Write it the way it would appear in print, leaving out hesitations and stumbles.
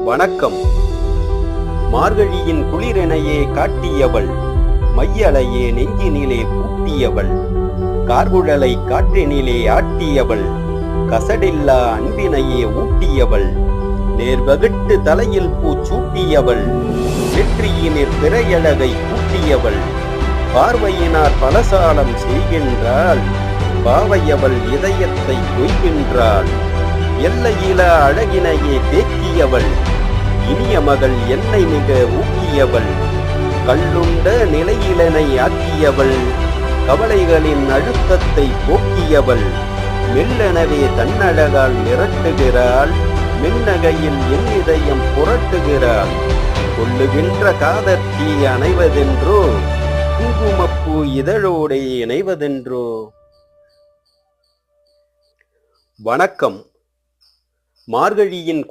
வணக்கம். மார்கழியின் குளிரெனையே காட்டியவள், மையலையே நெஞ்சினிலே பூட்டியவள், கார்குழலை காற்றினிலே ஆட்டியவள், கசடில்லா அன்பினையே ஊட்டியவள், நேர்வகிட்டு தலையில் பூச்சூட்டியவள், நெற்றியினிற் பிறையழகை கூட்டியவள், பார்வையினார் பலசாலம் செய்கின்றாள், பாவையவள் இதயத்தை கொய்கின்றாள், எல்லையில அழகினையே தேக்கியவள், இனிய மகள் என்னை மிக ஊக்கியவள், கள்ளுண்ட நிலையிலனை ஆக்கியவள், கவலைகளின் அழுத்தத்தை போக்கியவள், மெல்லெனவே தன்னழகால் மிரட்டுகிறாள், மின்னகையில் என் இதயம் புரட்டுகிறாள், கொள்ளுகின்ற காதற்கி அணைவதென்றோ, குங்குமப்பூ இதழோடே இணைவதென்றோ. வணக்கம். மார்கழியின்